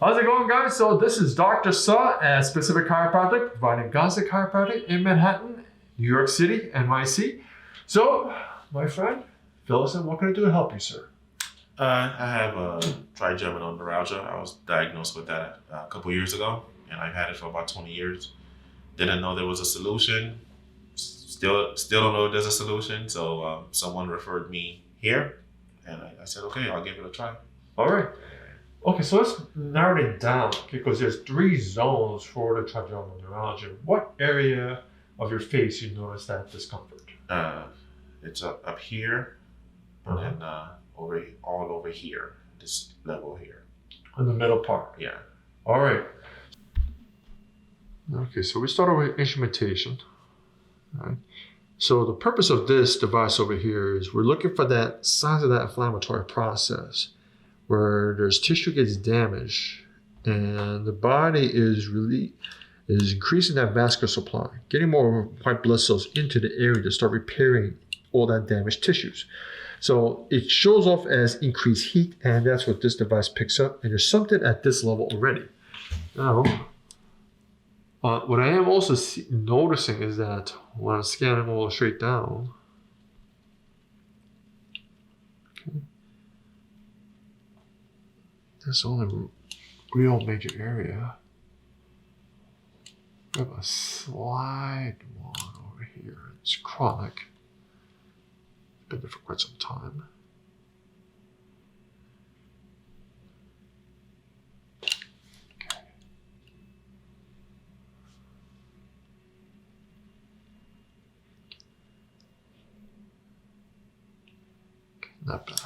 How's it going, guys? So this is Dr. Sa at Specific Chiropractic, providing Gonstead Chiropractic in Manhattan, New York City, NYC. So, my friend, fill us in. What can I do to help you, sir? I have a trigeminal neuralgia. I was diagnosed with that a couple years ago, and I've had it for about 20 years. Didn't know there was a solution. Still don't know if there's a solution. So someone referred me here, and I said, okay, I'll give it a try. All right. Okay, so let's narrow it down because there's 3 zones for the trigeminal neuralgia. What area of your face you notice that discomfort? It's up here, and then all over here, this level here. In the middle part? Yeah. All right. Okay, so we started with instrumentation. All right. So the purpose of this device over here is we're looking for that signs of that inflammatory process where there's tissue gets damaged and the body is increasing that vascular supply, getting more white blood cells into the area to start repairing all that damaged tissues. So it shows off as increased heat, and that's what this device picks up. And there's something at this level already. Now, what I am also noticing is that when I'm scanning all straight down, okay, that's the only real major area. We have a slight one over here. It's chronic. It's been there for quite some time. Okay. Not bad.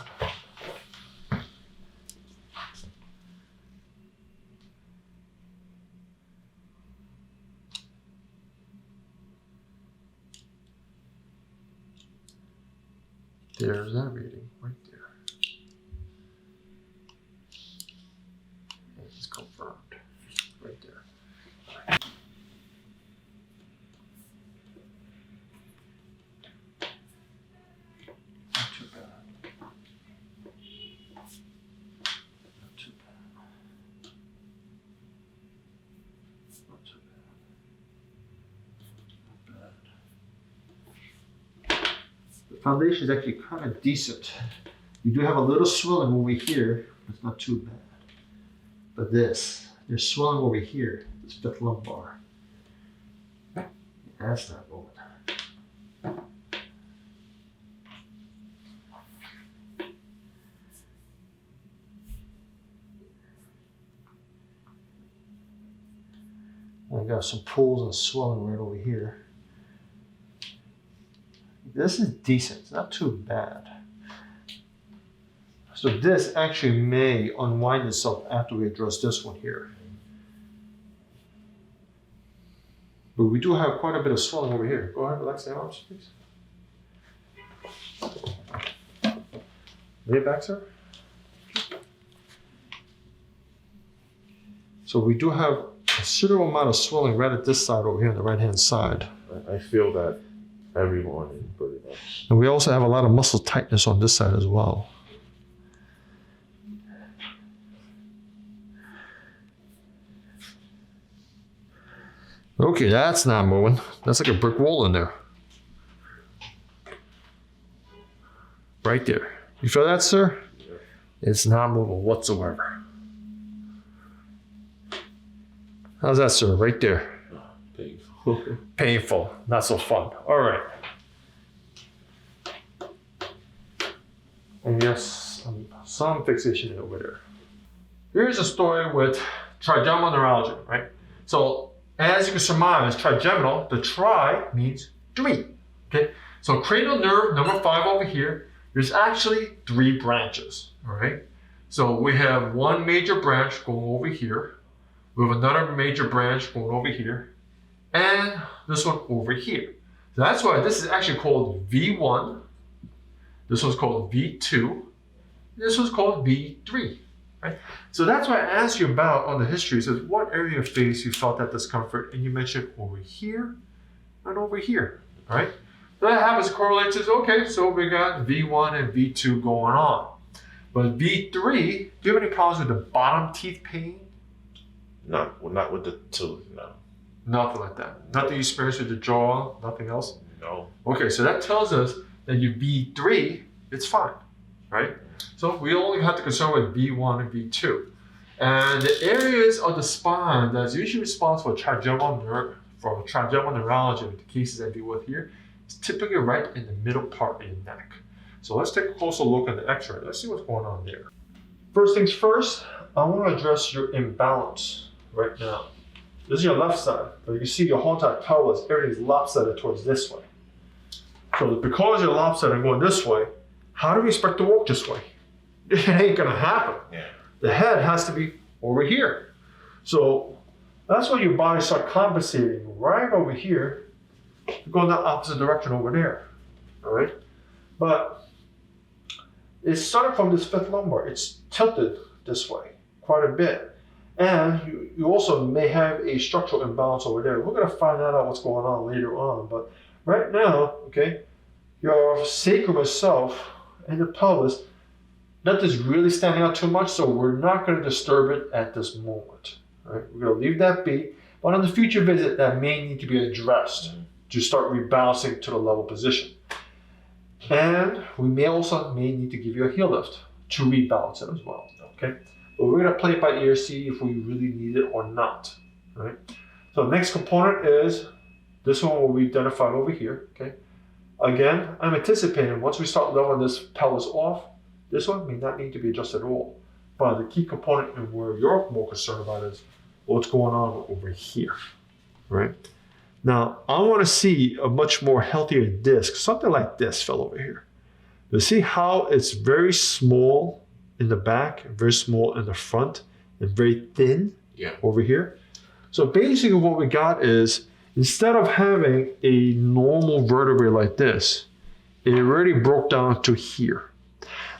There's that reading right there. It's confirmed right there. Not too bad. Not too bad. Not too bad. Not bad. The foundation is actually kind of decent. You do have a little swelling over here, but it's not too bad. But there's swelling over here, this 5th lumbar. That's not going. I got some pulls and swelling right over here. This is decent, it's not too bad. So this actually may unwind itself after we address this one here. But we do have quite a bit of swelling over here. Go ahead, relax the arms, please. Lay it back, sir. So we do have a considerable amount of swelling right at this side over here on the right-hand side. I feel that every morning, pretty much. And we also have a lot of muscle tightness on this side as well. Okay, that's not moving. That's like a brick wall in there. Right there. You feel that, sir? Yeah. It's not moving whatsoever. How's that, sir? Right there. Painful. Painful. Not so fun. All right. And yes, some fixation over there. Here's a story with trigeminal neuralgia, right? So as you can surmise, trigeminal, the tri means 3, okay? So cranial nerve number 5 over here, there's actually 3 branches, all right? So we have one major branch going over here. We have another major branch going over here, and this one over here. So that's why this is actually called V1. This one's called V2. This one's called V3. Right? So that's why I asked you about on the history. It says what area of face you felt that discomfort, and you mentioned over here and over here. All right. So that happens to correlate to, okay, so we got V1 and V2 going on. But V3, do you have any problems with the bottom teeth pain Not with the tooth, no. Nothing like that. Nothing you experience with the jaw, nothing else? No. Okay, so that tells us that your V3, it's fine, right? So we only have to concern with V1 and V2. And the areas of the spine that's usually responsible for trigeminal neuralgia, the cases I deal with here, is typically right in the middle part of your neck. So let's take a closer look at the x-ray. Let's see what's going on there. First things first, I want to address your imbalance right now. This is your left side, but you can see your whole entire pelvis, everything's lopsided towards this way. So because you're lopsided and going this way, how do we expect to walk this way? It ain't gonna happen. Yeah. The head has to be over here. So that's when your body starts compensating right over here, going the opposite direction over there, all right? But it's starting from this fifth lumbar. It's tilted this way quite a bit. And you also may have a structural imbalance over there. We're gonna find out what's going on later on. But right now, okay, your sacrum itself and the pelvis, nothing's really standing out too much, so we're not gonna disturb it at this moment. Right? We're gonna leave that be. But on the future visit, that may need to be addressed to start rebalancing to the level position. And we may need to give you a heel lift to rebalance it as well, okay? But we're gonna play it by ear, see if we really need it or not, right? So the next component is this one will be identified over here, okay? Again, I'm anticipating once we start leveling this pelvis off, this one may not need to be adjusted at all. But the key component and where you're more concerned about is what's going on over here, right? Now, I wanna see a much more healthier disc, something like this fell over here. You see how it's very small in the back, very small in the front, and very thin over here. So basically what we got is, instead of having a normal vertebrae like this, it already broke down to here.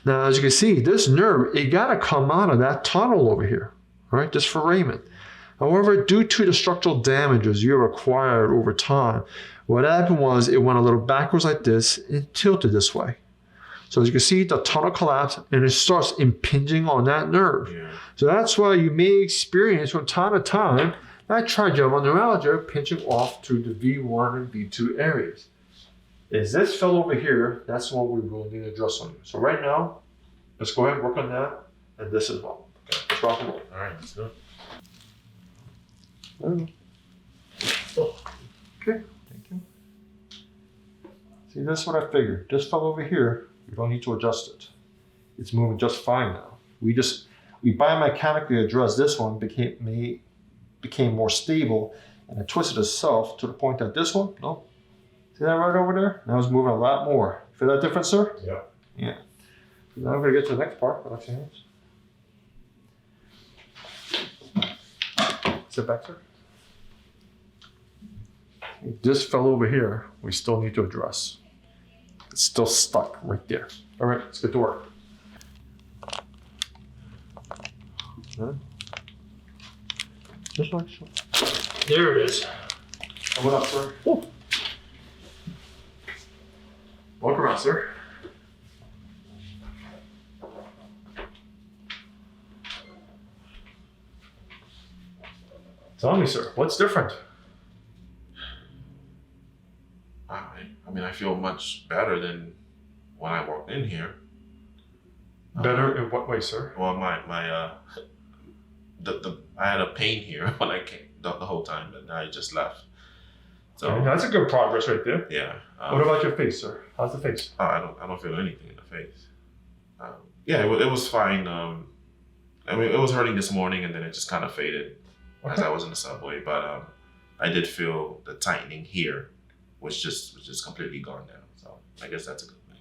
Now, as you can see, this nerve, it gotta come out of that tunnel over here, right? This foramen. However, due to the structural damages you have acquired over time, what happened was it went a little backwards like this and tilted this way. So as you can see, the tunnel collapsed and it starts impinging on that nerve. Yeah. So that's why you may experience from time to time that trigeminal neuralgia pinching off to the V1 and V2 areas. Is this fell over here, that's what we will need to address on you. So right now, let's go ahead and work on that and this as well. Okay, let's rock and roll. All right, let's do it. Okay, thank you. See, that's what I figured. This fell over here. We don't need to adjust it. It's moving just fine now. We biomechanically addressed this one, became more stable, and it twisted itself to the point that this one, no. See that right over there? Now it's moving a lot more. Feel that difference, sir? Yeah. Yeah. So now I'm gonna get to the next part. Relax your hands. Sit back, sir. This fell over here, we still need to address. It's still stuck right there. All right, let's get to work. Good. Just like so. There it is. Come on up, sir. Ooh. Walk around, sir. Tell me, sir, what's different? I feel much better than when I walked in here. Better in what way, sir? Well, I had a pain here when I came the whole time, but now I just left. So okay, that's a good progress right there. Yeah. What about your face, sir? How's the face? I don't feel anything in the face. Yeah, it was fine. I mean, it was hurting this morning, and then it just kind of faded as I was in the subway. But I did feel the tightening here, which just completely gone down. So I guess that's a good thing.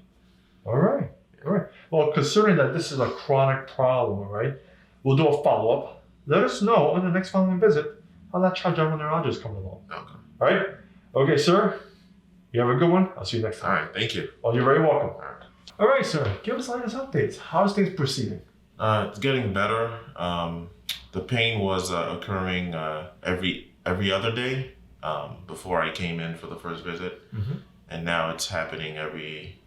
All right. Yeah. All right. Well, considering that this is a chronic problem, right? We'll do a follow-up. Let us know on the next following visit how that trigeminal neuralgia is coming along. Okay. All right. Okay, sir. You have a good one. I'll see you next time. All right. Thank you. Well, you're very welcome. All right. All right, sir. Give us latest updates. How's things proceeding? It's getting better. The pain was occurring every other day before I came in for the first visit, and now it's happening every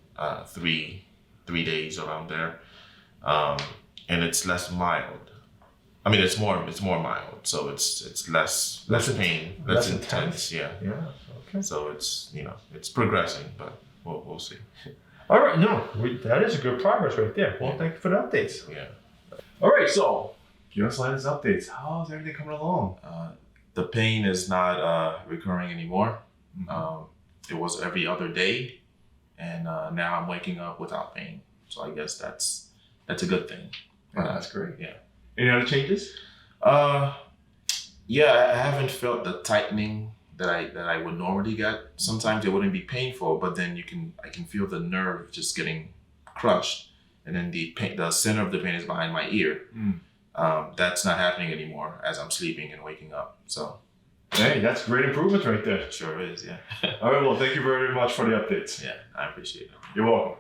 3 days around there, and it's less mild. I mean, it's more mild, so it's less pain, less intense. Yeah. Yeah. Okay. So it's it's progressing, but we'll see. All right. No, that is a good progress right there. Well, thank you for the updates. Yeah. All right. So give us latest updates. How's everything coming along? The pain is not recurring anymore. It was every other day, and now I'm waking up without pain. So I guess that's a good thing. That's great. Yeah. Any other changes? Yeah, I haven't felt the tightening that I would normally get. Sometimes it wouldn't be painful, but then I can feel the nerve just getting crushed, and then the center of the pain is behind my ear. That's not happening anymore as I'm sleeping and waking up. So, hey, that's great improvement right there. Sure is, yeah. All right, well, thank you very much for the updates. Yeah, I appreciate it. You're welcome.